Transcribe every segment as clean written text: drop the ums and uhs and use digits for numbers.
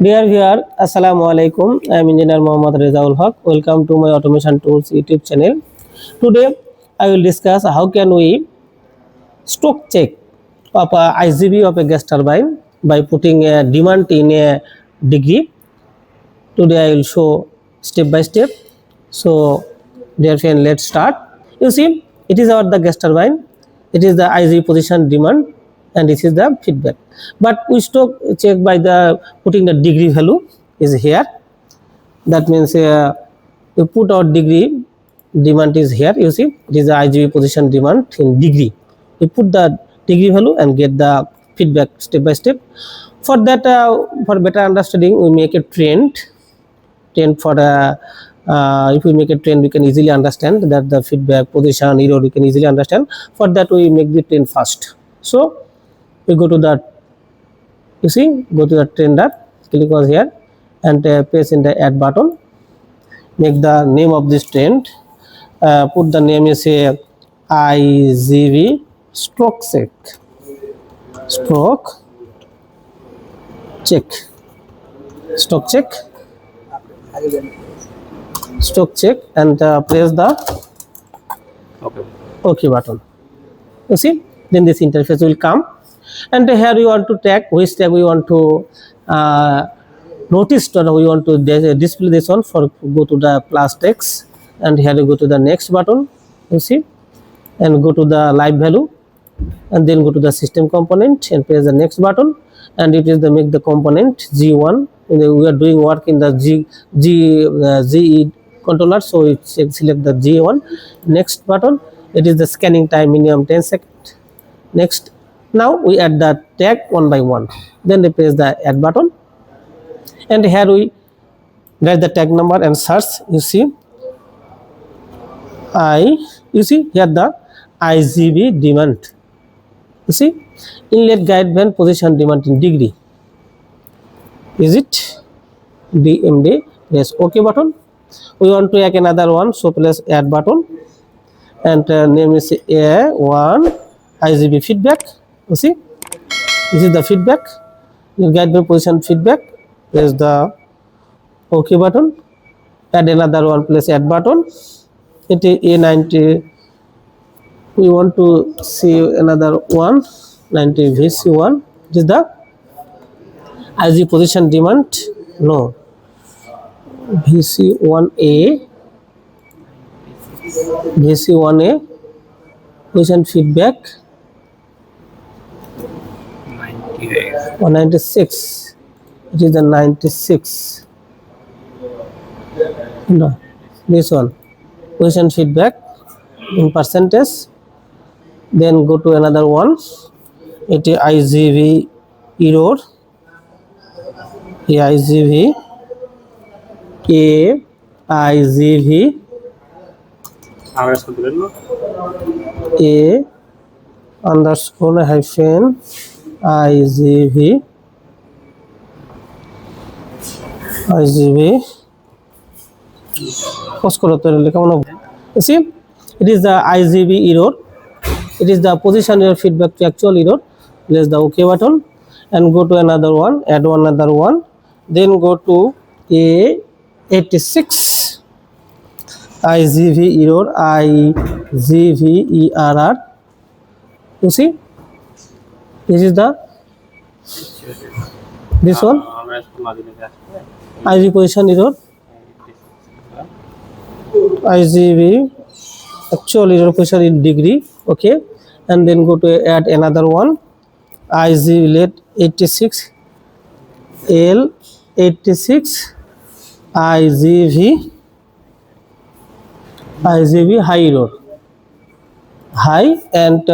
Dear viewer, Assalamu Alaikum. I am Engineer Mohammad Rezaul Haq. Welcome to my Automation Tools YouTube channel. Today, I will discuss how can we stroke check of a IGV of a gas turbine by putting a demand in a degree. Today, I will show step by step. So, dear friend, let's start. You see, it is our the gas turbine. It is the IGV position demand, and this is the feedback. But we stroke check by the putting the degree value is here. That means you put our degree demand is here. You see, it is the IGV position demand in degree. You put the degree value and get the feedback step by step. For that, for better understanding, we make a trend for if we make a trend, we can easily understand that the feedback position error we can easily understand. For that, we make the trend first. So we go to the, you see, go to the trender, click on here and press in the add button. Make the name of this trend. Put the name is a IGV stroke check. Stroke check. Stroke check. Stroke check and press the OK button. You see, then this interface will come, and here we want to tag which tag we want to notice, or we want to display this one. For go to the plus text, and here you go to the next button, you see, and go to the live value, and then go to the system component and press the next button, and it is the make the component G1. We are doing work in the GE controller, so it select the G1. Next button, it is the scanning time minimum 10 seconds. Next, now we add the tag one by one, then we press the add button, and here we write the tag number and search. You see, you see here the IGV demand. You see, inlet guide band position demand in degree. Is it DMD? Press OK button. We want to add another one, so press add button, and name is A1 IGV feedback. You see, this is the feedback. You guide the position feedback. Press the OK button. Add another one. Press add button. It is A90. We want to see another one. 90 VC1. It is the IGV position demand. No. VC1A. VC1A. Position feedback. 196. It is the 96. No, this one. Position feedback in percentage. Then go to another one. It is IGV error. IGV IGV A underscore hyphen IGV you see, it is the IGV error. It is the position error feedback to actual error. Press the OK button and go to another one, add one another one, then go to A86 IGV error IGV error. You see, this is the this one IGV position error, IGV actual error position in degree. Okay, and then go to add another one, IGV let 86 L86 IGV high error, high and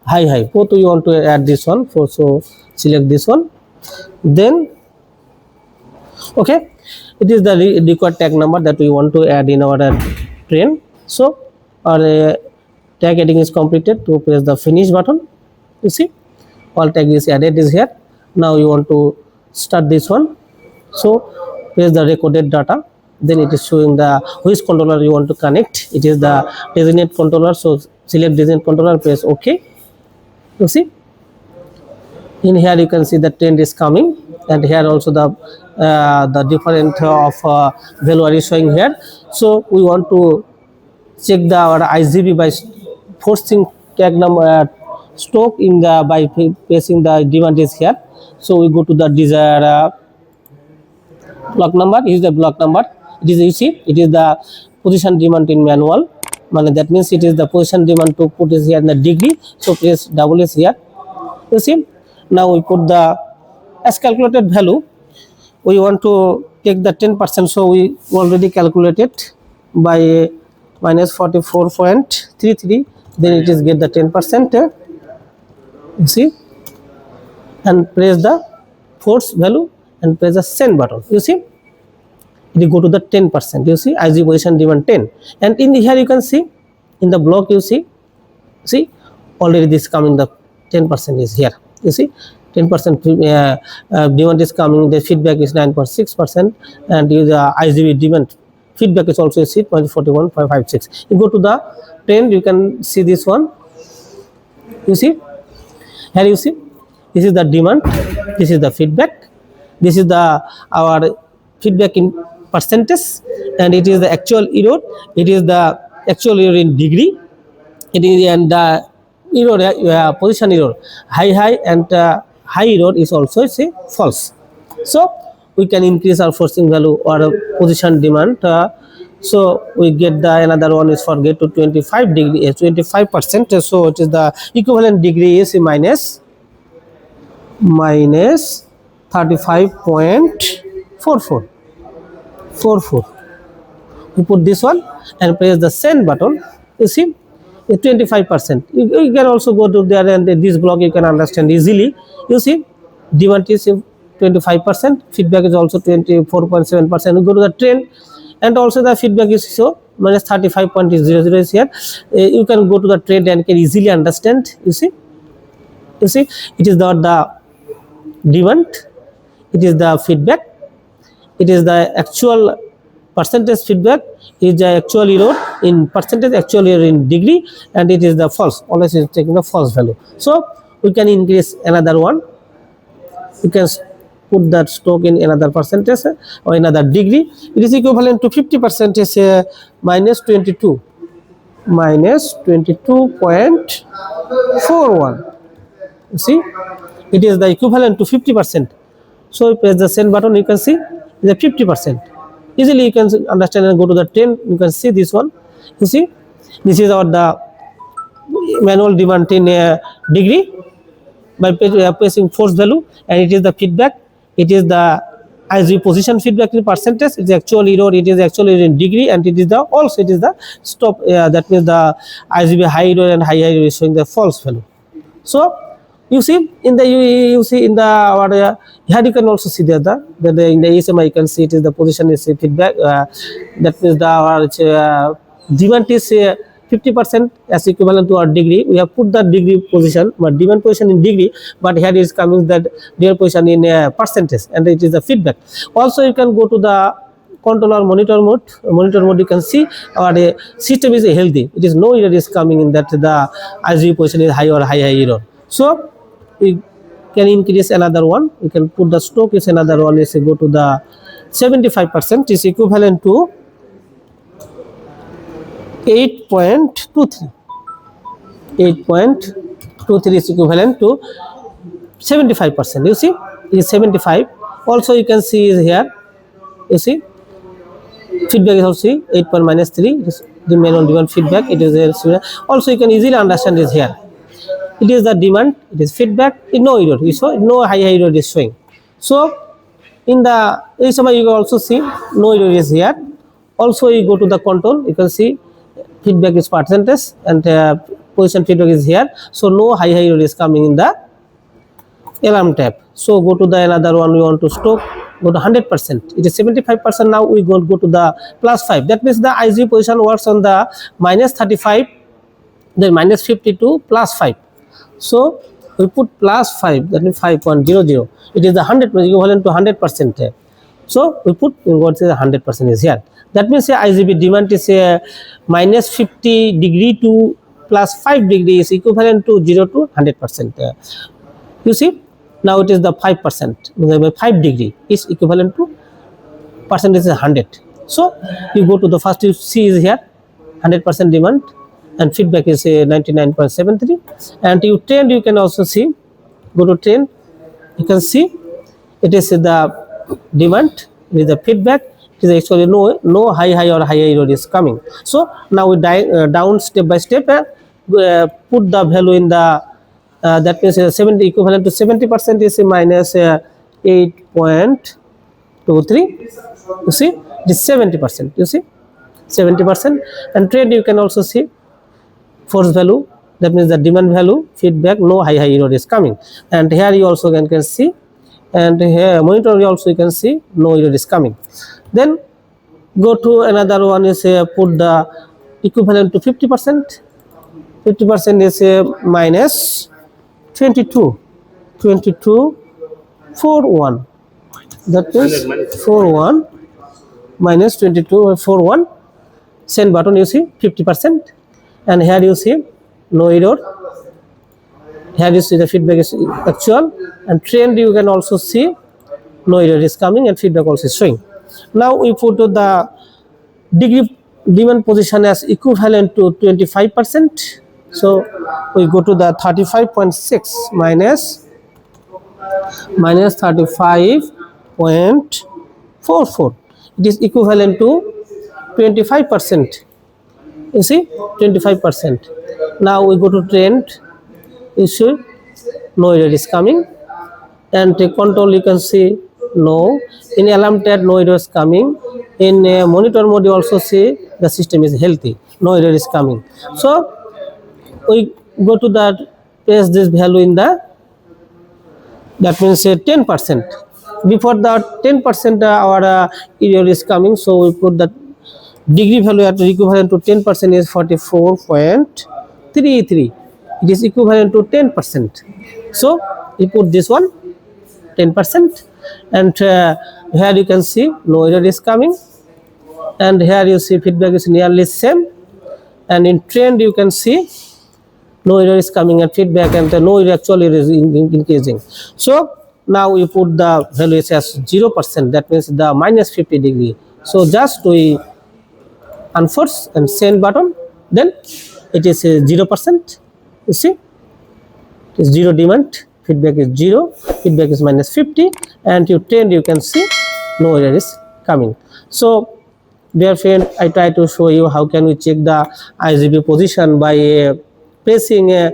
high. Both we want to add this one, so select this one. Then okay, it is the required tag number that we want to add in our train. So our tag adding is completed. To press the finish button. You see, all tag is added is here. Now you want to start this one, so press the recorded data. Then it is showing the which controller you want to connect. It is the designate controller, so select designate controller, press OK. You see, in here you can see the trend is coming. and here also the different of value are showing here. So we want to check our IGV by forcing tag number stock in the by placing the demand is here. So we go to the desired block number. Is the block number, it is, you see, it is the position demand in manual, that means it is the position demand to put is here in the degree. So press double S here, you see. Now we put the as calculated value. We want to take the 10%, so we already calculated by minus 44.33, then it is get the 10%, you see, and press the force value and press the send button, you see, it will go to the 10%, you see, IG position demand 10, and in here you can see in the block, you see already this coming, the 10% is here, you see, 10% demand is coming, the feedback is 9.6%, and the IGV demand feedback is also 0.4156. You go to the trend, you can see this one, you see, here you see, this is the demand, this is the feedback, this is the our feedback in percentage, and it is the actual error, it is the actual error in degree, it is, and the error position error high, and high error is also say false. So we can increase our forcing value or position demand. So we get the another one is for get to 25 degree 25%. So it is the equivalent degree is minus 35.44. We put this one and press the send button, you see, 25%. You can also go to there, and this block you can understand easily, you see, demand is 25%, feedback is also 24.7%. You go to the trend, and also the feedback is so minus 35.00 is here. You can go to the trend and can easily understand, you see, it is the demand, it is the feedback, it is the actual percentage feedback, is the actual error in percentage, actual error in degree, and it is the false, always is taking the false value. So we can increase another one, you can put that stock in another percentage or another degree. It is equivalent to 50% is minus 22.41. you see, it is the equivalent to 50%. So you press the send button, you can see the 50%. Easily you can understand and go to the 10, you can see this one, you see, this is our the manual demand in degree by pressing force value, and it is the feedback, it is the IGV position feedback in percentage, it is actual error, it is actual error in degree, and it is the also it is the stop, that means the IGV high error and high error is showing the false value. So you see in the you see in the our here you can also see that in the ASMI you can see it is the position is feedback, that means the our demand is 50% as equivalent to our degree. We have put the degree position, but demand position in degree, but here is coming that their position in percentage, and it is the feedback. Also you can go to the controller monitor mode. You can see our system is healthy, it is no error is coming in that the IGV position is high or high error. So we can increase another one, we can put the stock is another one, is go to the 75% is equivalent to 8.23. 8.23 is equivalent to 75%. You see, it is 75. Also, you can see is here. You see, feedback is also 8 minus 3. It is the manual demand feedback. It is also you can easily understand is here. It is the demand. It is feedback. No error. You saw no high error is showing. So in the ASMI you can also see no error is here. Also, you go to the control. You can see feedback is percentage, and position feedback is here. So no high error is coming in the alarm tab. So go to the another one, we want to stock, go to 100%. It is 75%. Now we go to the plus 5. That means the IGV position works on the minus 35, then minus 52 plus 5. So we put plus 5, that means 5.00. It is the 100% equivalent to 100%. So we put what is 100% is here. That means IGV demand is minus 50 degree to plus 5 degree is equivalent to 0 to 100%. You see, Now it is the 5%, 5 degree is equivalent to percentage is 100. So you go to the first, you see is here 100% demand and feedback is 99.73, and you trend, you can also see, go to trend, you can see it is the demand with the feedback, it is actually no high or high error is coming. So now we down step by step, put the value in the that means 70 equivalent to 70% is minus 8.23. You see it is 70%, you see 70%. And trend, you can also see force value, that means the demand value, feedback, no high error is coming. And here you also can see, and here monitor also you can see no error is coming. Then go to another one is put the equivalent to 50%. 50% is minus 22.41, that is 41 minus 22.41. Send button, you see 50%, and here you see no error. Here you see the feedback is actual, and trend, you can also see no error is coming and feedback also is showing. Now we put the degree demand position as equivalent to 25%. So we go to the 35.6 minus 35.44. It is equivalent to 25%. You see 25%. Now we go to trend, you see no error is coming, and control, you can see no. In alarm tab, no error is coming. In monitor mode, you also see the system is healthy, no error is coming. So we go to that, place this value in the, that means 10%. Before that 10% our error is coming, so we put the degree value at equivalent to 10% is 44.33. It is equivalent to 10%. So we put this one 10%, and here you can see no error is coming, and here you see feedback is nearly same, and in trend you can see no error is coming and feedback, and no error actually is increasing. So now we put the value as 0%, that means the minus 50 degree. So just we unforce and send button, then it is 0%. You see it is 0 demand, feedback is 0, feedback is minus 50, and you trend, you can see no error is coming. So dear friend, I try to show you how can we check the IGV position by placing a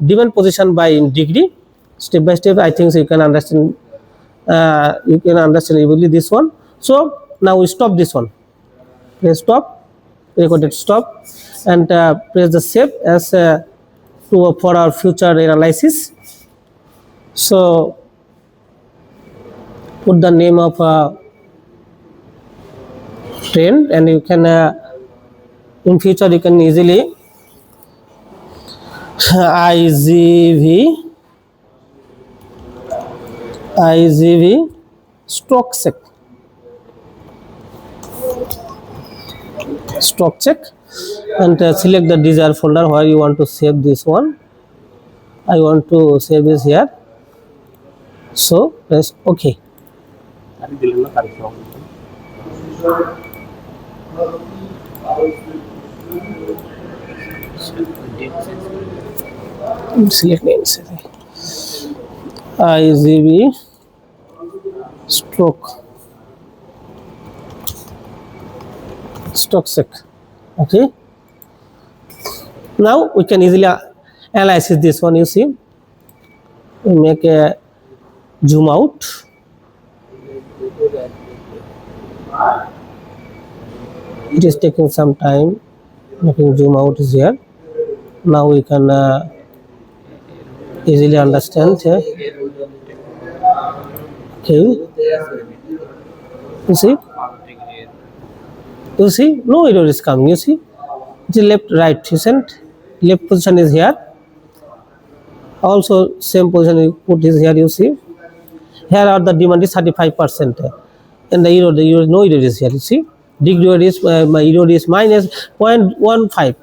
demand position by in degree, step by step. I think so you can understand. Easily this one. So now we stop this one. Press stop, recorded stop, and press the save as for our future analysis. So put the name of trend, and you can in future you can easily IGV stock check, and select the desired folder where you want to save this one. I want to save this here, so press OK. Select name, IGV stock check. Okay, now we can easily analyze this one. You see, we make a zoom out. It is taking some time. Making zoom out is here. Now we can easily understand. Okay, you see no error is coming. You see it is left right, isn't left position is here, also same position you put is here. You see here are the demand is 35%, and the error no error is here. You see degree is my error is minus 0.15,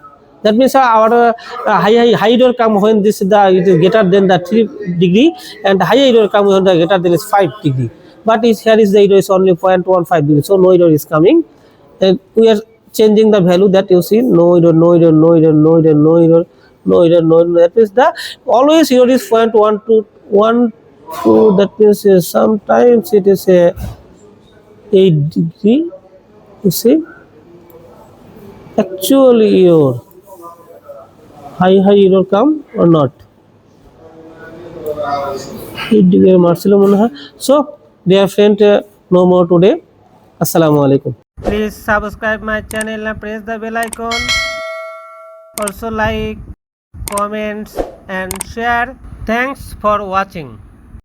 That means our high error come when this it is greater than the 3 degree, and high error come when the greater than is 5 degree. But here is the error is only 0.15 degree, so no error is coming. And we are changing the value that you see, no error, no error, no error, no error, no error, no error, no error. That means the always error is 0.12. That means sometimes it is a 8 degree. You see, actually error, high error come or not? 8 degree Marcelo Munha. So dear friend, no more today. Assalamu Alaikum. Please subscribe my channel and press the bell icon. Also like, comments and share. Thanks for watching.